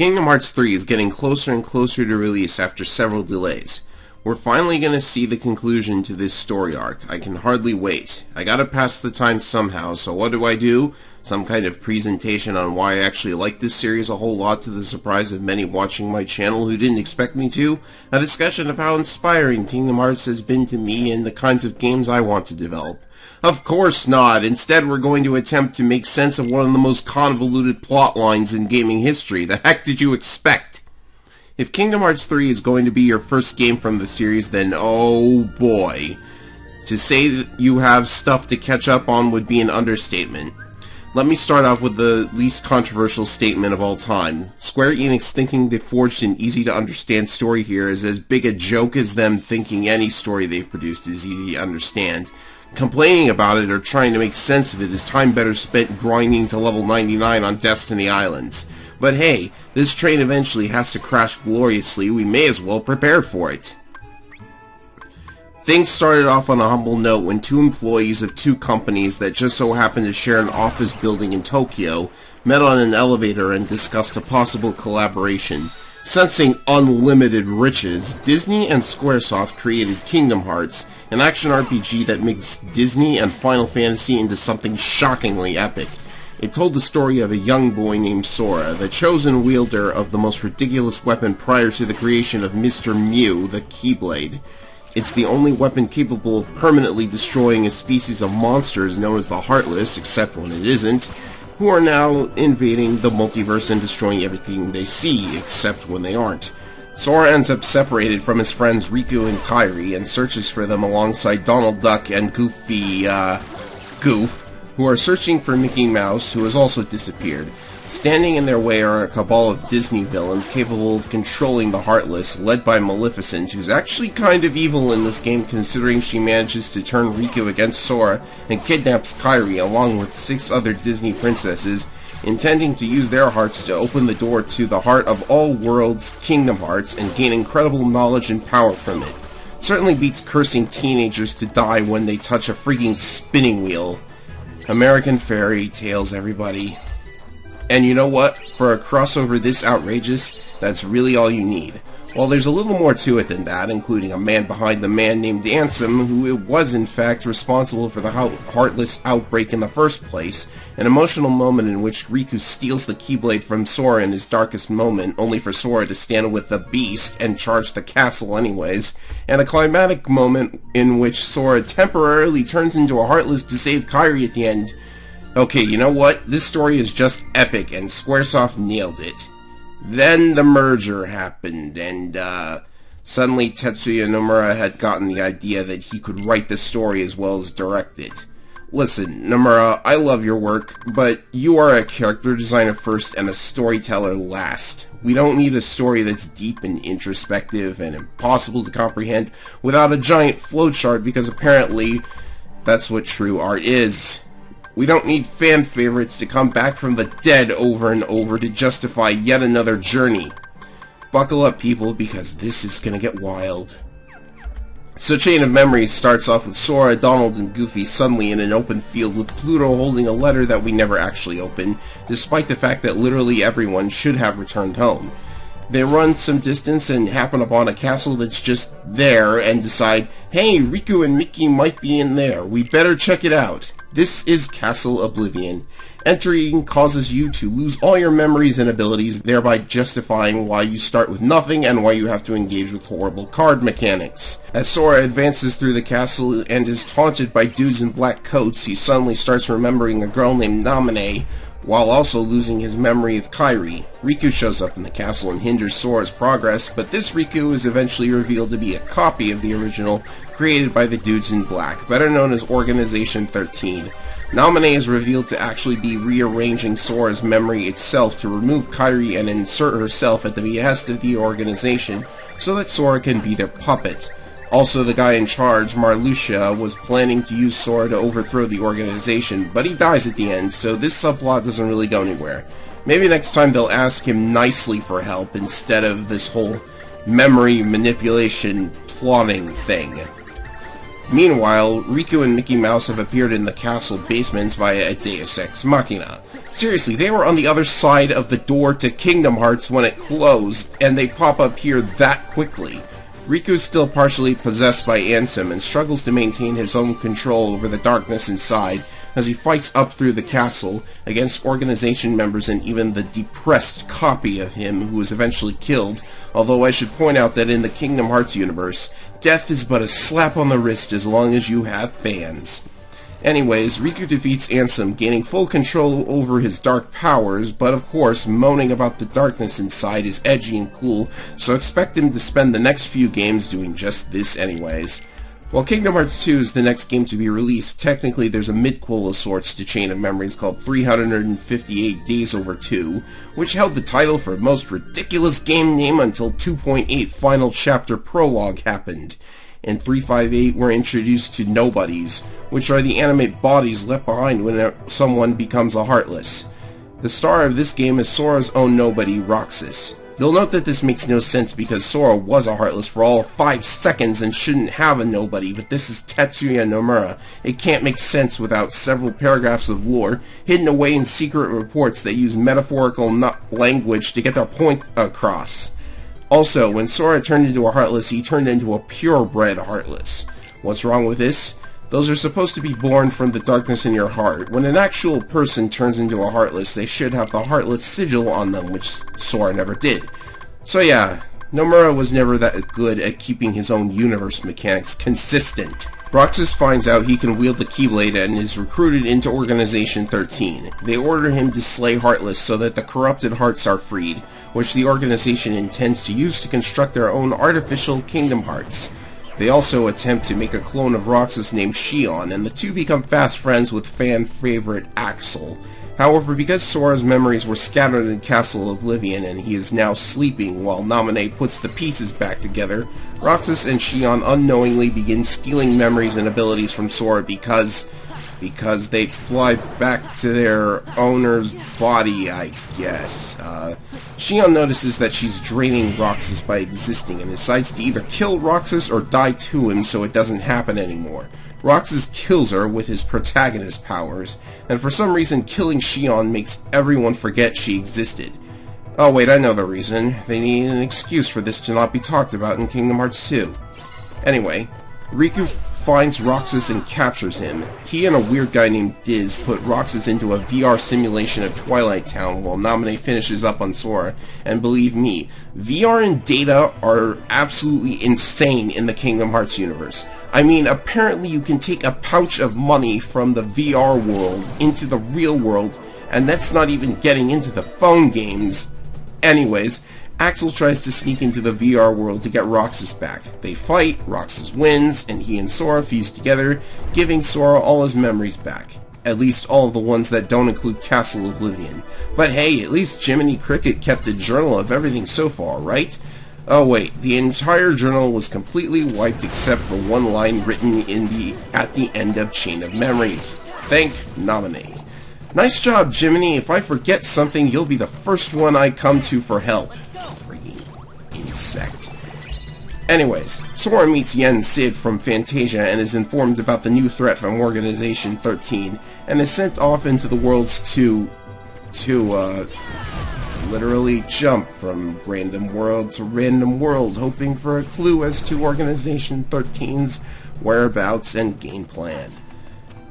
Kingdom Hearts 3 is getting closer and closer to release after several delays. We're finally going to see the conclusion to this story arc. I can hardly wait. I gotta pass the time somehow, so what do? Some kind of presentation on why I actually like this series a whole lot, to the surprise of many watching my channel who didn't expect me to. A discussion of how inspiring Kingdom Hearts has been to me and the kinds of games I want to develop. Of course not. Instead, we're going to attempt to make sense of one of the most convoluted plot lines in gaming history. The heck did you expect? If Kingdom Hearts 3 is going to be your first game from the series, then oh boy. To say that you have stuff to catch up on would be an understatement. Let me start off with the least controversial statement of all time. Square Enix thinking they forged an easy-to-understand story here is as big a joke as them thinking any story they've produced is easy to understand. Complaining about it or trying to make sense of it is time better spent grinding to level 99 on Destiny Islands. But hey, this train eventually has to crash gloriously, we may as well prepare for it. Things started off on a humble note when two employees of two companies that just so happened to share an office building in Tokyo met on an elevator and discussed a possible collaboration. Sensing unlimited riches, Disney and Squaresoft created Kingdom Hearts, an action RPG that mixed Disney and Final Fantasy into something shockingly epic. It told the story of a young boy named Sora, the chosen wielder of the most ridiculous weapon prior to the creation of Mr. Mew, the Keyblade. It's the only weapon capable of permanently destroying a species of monsters known as the Heartless, except when it isn't, who are now invading the multiverse and destroying everything they see, except when they aren't. Sora ends up separated from his friends Riku and Kairi and searches for them alongside Donald Duck and Goofy, Goof, who are searching for Mickey Mouse, who has also disappeared. Standing in their way are a cabal of Disney villains capable of controlling the Heartless, led by Maleficent, who's actually kind of evil in this game considering she manages to turn Riku against Sora and kidnaps Kairi along with 6 other Disney princesses, intending to use their hearts to open the door to the heart of all worlds, Kingdom Hearts, and gain incredible knowledge and power from it. Certainly beats cursing teenagers to die when they touch a freaking spinning wheel. American fairy tales, everybody. And you know what? For a crossover this outrageous, that's really all you need. Well, there's a little more to it than that, including a man behind the man named Ansem, who was in fact responsible for the Heartless outbreak in the first place, an emotional moment in which Riku steals the Keyblade from Sora in his darkest moment, only for Sora to stand with the Beast and charge the castle anyways, and a climatic moment in which Sora temporarily turns into a Heartless to save Kairi at the end. Okay, you know what? This story is just epic, and Squaresoft nailed it. Then the merger happened, and suddenly Tetsuya Nomura had gotten the idea that he could write the story as well as direct it. Listen, Nomura, I love your work, but you are a character designer first and a storyteller last. We don't need a story that's deep and introspective and impossible to comprehend without a giant flowchart, because apparently that's what true art is. We don't need fan favorites to come back from the dead over and over to justify yet another journey. Buckle up, people, because this is gonna get wild. So Chain of Memories starts off with Sora, Donald, and Goofy suddenly in an open field with Pluto holding a letter that we never actually open, despite the fact that literally everyone should have returned home. They run some distance and happen upon a castle that's just there and decide, hey, Riku and Mickey might be in there, we better check it out. This is Castle Oblivion. Entering causes you to lose all your memories and abilities, thereby justifying why you start with nothing and why you have to engage with horrible card mechanics. As Sora advances through the castle and is taunted by dudes in black coats, he suddenly starts remembering a girl named Naminé, while also losing his memory of Kairi. Riku shows up in the castle and hinders Sora's progress, but this Riku is eventually revealed to be a copy of the original, created by the dudes in black, better known as Organization 13. Naminé is revealed to actually be rearranging Sora's memory itself to remove Kairi and insert herself at the behest of the organization, so that Sora can be their puppet. Also, the guy in charge, Marluxia, was planning to use Sora to overthrow the organization, but he dies at the end, so this subplot doesn't really go anywhere. Maybe next time they'll ask him nicely for help instead of this whole memory manipulation plotting thing. Meanwhile, Riku and Mickey Mouse have appeared in the castle basements via a Deus Ex Machina. Seriously, they were on the other side of the door to Kingdom Hearts when it closed, and they pop up here that quickly. Riku's still partially possessed by Ansem and struggles to maintain his own control over the darkness inside as he fights up through the castle against organization members and even the depressed copy of him who was eventually killed, although I should point out that in the Kingdom Hearts universe, death is but a slap on the wrist as long as you have fans. Anyways, Riku defeats Ansem, gaining full control over his dark powers, but of course, moaning about the darkness inside is edgy and cool, so expect him to spend the next few games doing just this anyways. While Kingdom Hearts 2 is the next game to be released, technically there's a midquel of sorts to Chain of Memories called 358 Days Over 2, which held the title for most ridiculous game name until 2.8 Final Chapter Prologue happened. In 358, we're introduced to Nobodies, which are the animate bodies left behind when someone becomes a Heartless. The star of this game is Sora's own nobody, Roxas. You'll note that this makes no sense because Sora was a Heartless for all of 5 seconds and shouldn't have a nobody, but this is Tetsuya Nomura. It can't make sense without several paragraphs of lore hidden away in secret reports that use metaphorical language to get their point across. Also, when Sora turned into a Heartless, he turned into a purebred Heartless. What's wrong with this? Those are supposed to be born from the darkness in your heart. When an actual person turns into a Heartless, they should have the Heartless sigil on them, which Sora never did. So yeah, Nomura was never that good at keeping his own universe mechanics consistent. Roxas finds out he can wield the Keyblade and is recruited into Organization 13. They order him to slay Heartless so that the corrupted hearts are freed, which the organization intends to use to construct their own artificial Kingdom Hearts. They also attempt to make a clone of Roxas named Xion, and the two become fast friends with fan favorite Axel. However, because Sora's memories were scattered in Castle Oblivion and he is now sleeping while Naminé puts the pieces back together, Roxas and Xion unknowingly begin stealing memories and abilities from Sora because they fly back to their owner's body, I guess. Xion notices that she's draining Roxas by existing and decides to either kill Roxas or die to him so it doesn't happen anymore. Roxas kills her with his protagonist powers, and for some reason killing Xion makes everyone forget she existed. Oh wait, I know the reason. They need an excuse for this to not be talked about in Kingdom Hearts 2. Anyway, Riku finds Roxas and captures him. He and a weird guy named Diz put Roxas into a VR simulation of Twilight Town while Naminé finishes up on Sora, and believe me, VR and data are absolutely insane in the Kingdom Hearts universe. I mean, apparently you can take a pouch of money from the VR world into the real world, and that's not even getting into the phone games. Anyways, Axel tries to sneak into the VR world to get Roxas back. They fight, Roxas wins, and he and Sora fuse together, giving Sora all his memories back. At least all of the ones that don't include Castle Oblivion. But hey, at least Jiminy Cricket kept a journal of everything so far, right? Oh wait, the entire journal was completely wiped except for one line written at the end of Chain of Memories. Thank Naminé. Nice job, Jiminy. If I forget something, you'll be the first one I come to for help. Freaking insect. Anyways, Sora meets Yen Sid from Fantasia and is informed about the new threat from Organization 13, and is sent off into the worlds to literally jump from random world to random world, hoping for a clue as to Organization 13's whereabouts and game plan.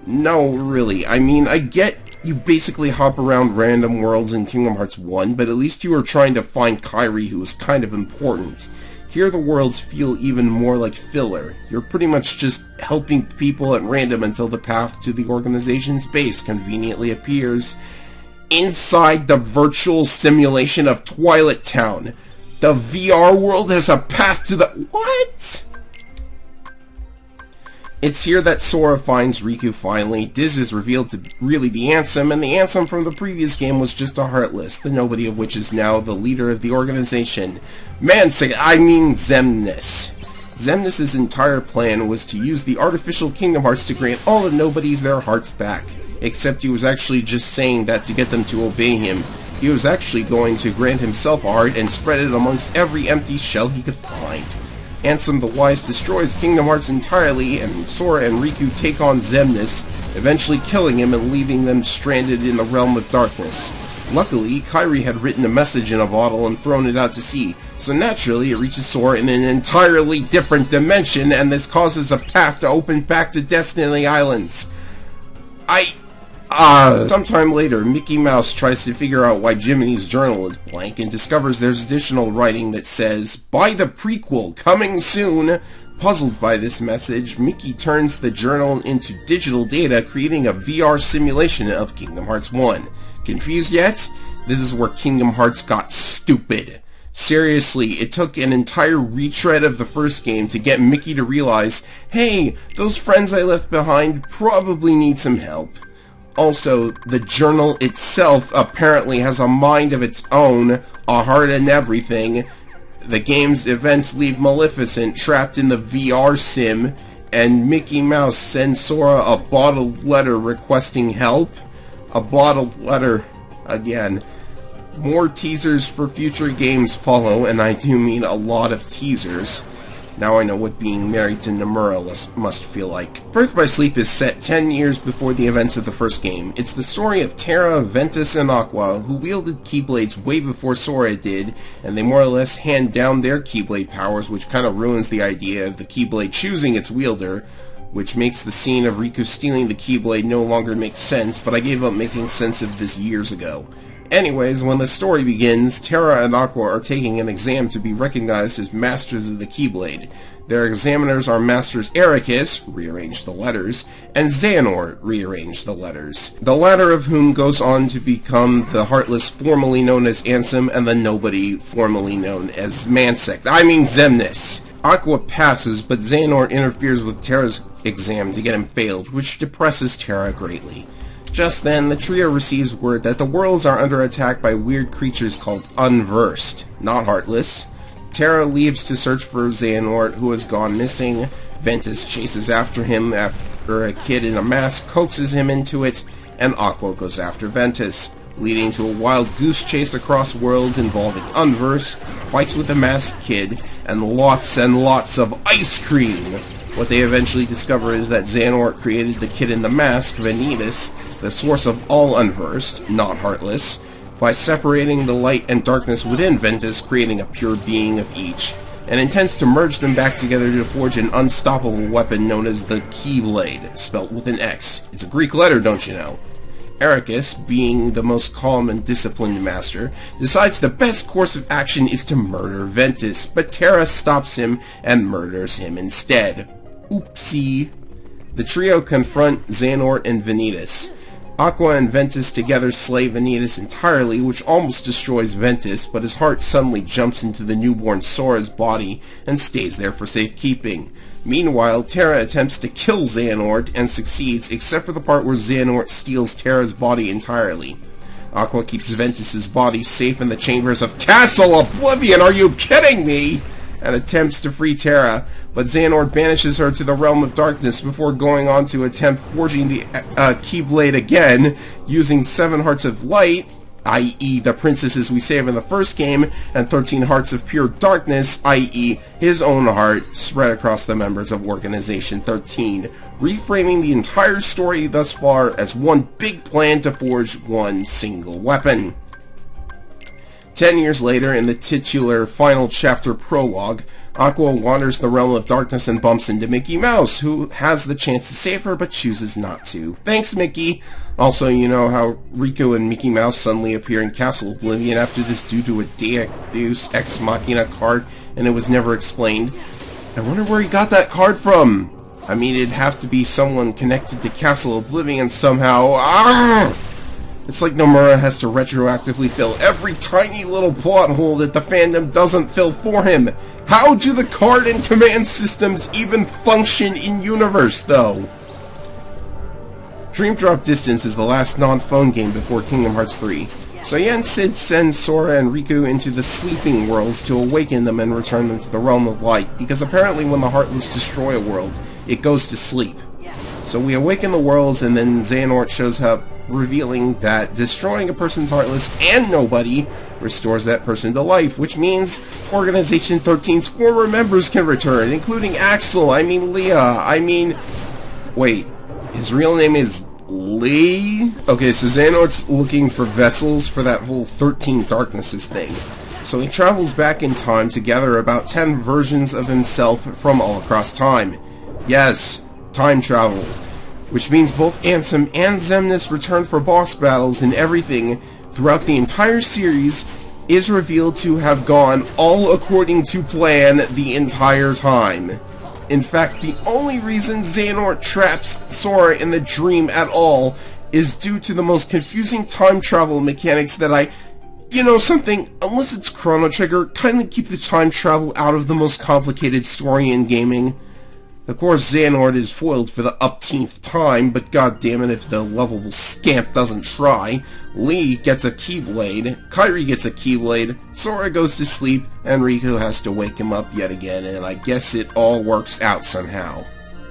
No, really, I mean, I get you basically hop around random worlds in Kingdom Hearts 1, but at least you were trying to find Kairi, who is kind of important. Here the worlds feel even more like filler. You're pretty much just helping people at random until the path to the organization's base conveniently appears inside the virtual simulation of Twilight Town. The VR world has a path to the... What? It's here that Sora finds Riku finally. Diz is revealed to really be Ansem, and the Ansem from the previous game was just a Heartless, the nobody of which is now the leader of the organization. Xemnas. Xemnas' entire plan was to use the artificial Kingdom Hearts to grant all the nobodies their hearts back. Except he was actually just saying that to get them to obey him. He was actually going to grant himself a heart and spread it amongst every empty shell he could find. Ansem the Wise destroys Kingdom Hearts entirely, and Sora and Riku take on Xemnas, eventually killing him and leaving them stranded in the Realm of Darkness. Luckily, Kairi had written a message in a bottle and thrown it out to sea, so naturally it reaches Sora in an entirely different dimension, and this causes a path to open back to Destiny Islands. Sometime later, Mickey Mouse tries to figure out why Jiminy's journal is blank and discovers there's additional writing that says, "Buy the prequel, coming soon." Puzzled by this message, Mickey turns the journal into digital data, creating a VR simulation of Kingdom Hearts 1. Confused yet? This is where Kingdom Hearts got stupid. Seriously, it took an entire retread of the first game to get Mickey to realize, hey, those friends I left behind probably need some help. Also, the journal itself apparently has a mind of its own, a heart and everything. The game's events leave Maleficent trapped in the VR sim, and Mickey Mouse sends Sora a bottled letter requesting help. A bottled letter, again. More teasers for future games follow, and I do mean a lot of teasers. Now I know what being married to Nomura must feel like. Birth by Sleep is set 10 years before the events of the first game. It's the story of Terra, Ventus, and Aqua, who wielded Keyblades way before Sora did, and they more or less hand down their Keyblade powers, which kind of ruins the idea of the Keyblade choosing its wielder, which makes the scene of Riku stealing the Keyblade no longer make sense, but I gave up making sense of this years ago. Anyways, when the story begins, Terra and Aqua are taking an exam to be recognized as Masters of the Keyblade. Their examiners are Masters Eraqus, rearrange the letters, and Xehanort, rearrange the letters. The latter of whom goes on to become the Heartless formerly known as Ansem and the Nobody formerly known as Xemnas. Aqua passes, but Xehanort interferes with Terra's exam to get him failed, which depresses Terra greatly. Just then, the trio receives word that the worlds are under attack by weird creatures called Unversed, not Heartless. Terra leaves to search for Xehanort, who has gone missing. Ventus chases after him after a kid in a mask coaxes him into it, and Aqua goes after Ventus, leading to a wild goose chase across worlds involving Unversed, fights with a masked kid, and lots of ice cream. What they eventually discover is that Xehanort created the kid in the mask, Vanitas, the source of all Unversed, not Heartless, by separating the light and darkness within Ventus, creating a pure being of each, and intends to merge them back together to forge an unstoppable weapon known as the Keyblade, spelt with an X. It's a Greek letter, don't you know? Eraqus, being the most calm and disciplined master, decides the best course of action is to murder Ventus, but Terra stops him and murders him instead. Oopsie. The trio confront Xehanort and Vanitas. Aqua and Ventus together slay Vanitas entirely, which almost destroys Ventus, but his heart suddenly jumps into the newborn Sora's body and stays there for safekeeping. Meanwhile, Terra attempts to kill Xehanort and succeeds, except for the part where Xehanort steals Terra's body entirely. Aqua keeps Ventus's body safe in the chambers of Castle Oblivion, are you kidding me? And attempts to free Terra, but Xehanort banishes her to the Realm of Darkness before going on to attempt forging the Keyblade again, using 7 Hearts of Light, i.e. the princesses we save in the first game, and 13 Hearts of Pure Darkness, i.e. his own heart, spread across the members of Organization 13, reframing the entire story thus far as one big plan to forge one single weapon. 10 years later, in the titular final chapter prologue, Aqua wanders the Realm of Darkness and bumps into Mickey Mouse, who has the chance to save her but chooses not to. Thanks, Mickey! Also, you know how Riku and Mickey Mouse suddenly appear in Castle Oblivion after this due to a Deus Ex Machina card, and it was never explained. I wonder where he got that card from! I mean, it'd have to be someone connected to Castle Oblivion somehow. Arrgh! It's like Nomura has to retroactively fill every tiny little plot hole that the fandom doesn't fill for him. How do the card and command systems even function in universe, though? Dream Drop Distance is the last non-phone game before Kingdom Hearts 3. So Yen Sid sends Sora and Riku into the sleeping worlds to awaken them and return them to the Realm of Light, because apparently when the Heartless destroy a world, it goes to sleep. So we awaken the worlds, and then Xehanort shows up, revealing that destroying a person's Heartless and Nobody restores that person to life, which means Organization 13's former members can return, including Axel, Leah, wait, his real name is Lee? Okay, so Xehanort's looking for vessels for that whole 13 Darknesses thing. So he travels back in time to gather about 10 versions of himself from all across time. Yes, time travel. Which means both Ansem and Xemnas return for boss battles, and everything throughout the entire series is revealed to have gone all according to plan the entire time. In fact, the only reason Xehanort traps Sora in the dream at all is due to the most confusing time travel mechanics that unless it's Chrono Trigger, kindly keep the time travel out of the most complicated story in gaming. Of course, Xehanort is foiled for the upteenth time, but goddammit if the lovable scamp doesn't try. Lee gets a Keyblade, Kairi gets a Keyblade, Sora goes to sleep, and Riku has to wake him up yet again, and I guess it all works out somehow.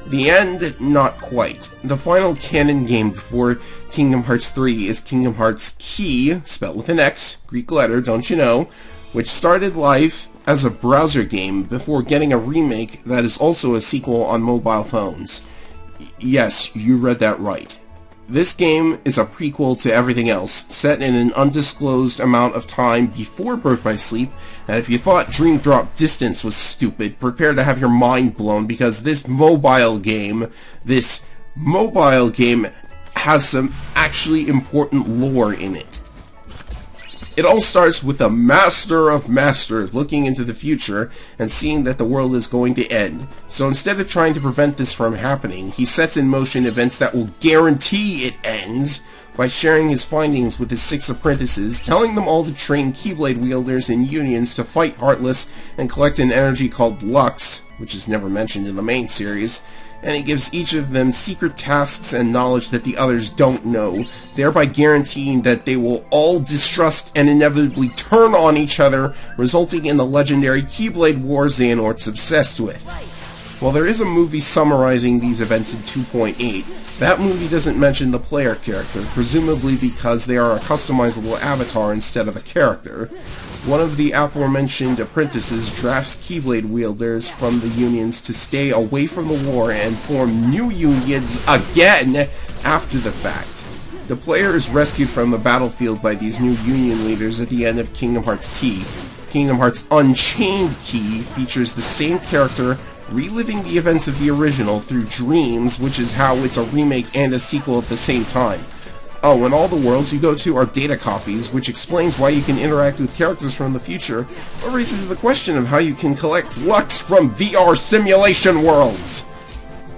The end, not quite. The final canon game before Kingdom Hearts 3 is Kingdom Hearts Key, spelled with an X, Greek letter, don't you know, which started life as a browser game before getting a remake that is also a sequel on mobile phones. Yes, you read that right. This game is a prequel to everything else, set in an undisclosed amount of time before Birth by Sleep, and if you thought Dream Drop Distance was stupid, prepare to have your mind blown, because this mobile game has some actually important lore in it. It all starts with the Master of Masters looking into the future and seeing that the world is going to end. So instead of trying to prevent this from happening, he sets in motion events that will guarantee it ends by sharing his findings with his 6 apprentices, telling them all to train Keyblade wielders and unions to fight Heartless and collect an energy called Lux, which is never mentioned in the main series, and he gives each of them secret tasks and knowledge that the others don't know, thereby guaranteeing that they will all distrust and inevitably turn on each other, resulting in the legendary Keyblade War Xehanort's obsessed with. While there is a movie summarizing these events in 2.8, that movie doesn't mention the player character, presumably because they are a customizable avatar instead of a character. One of the aforementioned apprentices drafts Keyblade wielders from the unions to stay away from the war and form new unions again after the fact. The player is rescued from the battlefield by these new union leaders at the end of Kingdom Hearts Key. Kingdom Hearts Unchained Key features the same character reliving the events of the original through dreams, which is how it's a remake and a sequel at the same time. Oh, and all the worlds you go to are data copies, which explains why you can interact with characters from the future, but raises the question of how you can collect Lux from VR simulation worlds.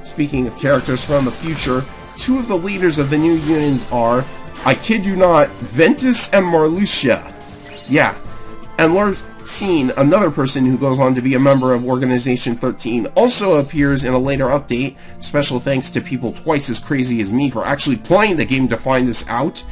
Speaking of characters from the future, 2 of the leaders of the new unions are, I kid you not, Ventus and Marluxia. Yeah, and Larcene, another person who goes on to be a member of Organization 13, also appears in a later update. Special thanks to people twice as crazy as me for actually playing the game to find this out.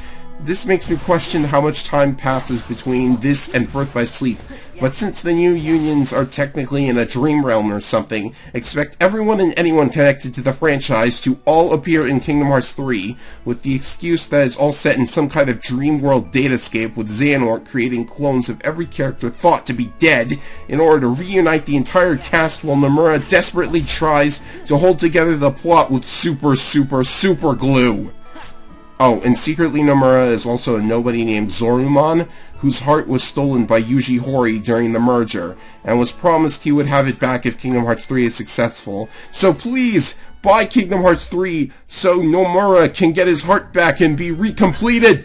This makes me question how much time passes between this and Birth by Sleep, but since the new unions are technically in a dream realm or something, expect everyone and anyone connected to the franchise to all appear in Kingdom Hearts 3, with the excuse that it's all set in some kind of dream world datascape, with Xehanort creating clones of every character thought to be dead in order to reunite the entire cast, while Nomura desperately tries to hold together the plot with super glue. Oh, and secretly Nomura is also a nobody named Zorumon, whose heart was stolen by Yuji Horii during the merger, and was promised he would have it back if Kingdom Hearts 3 is successful. So please, buy Kingdom Hearts 3 so Nomura can get his heart back and be recompleted!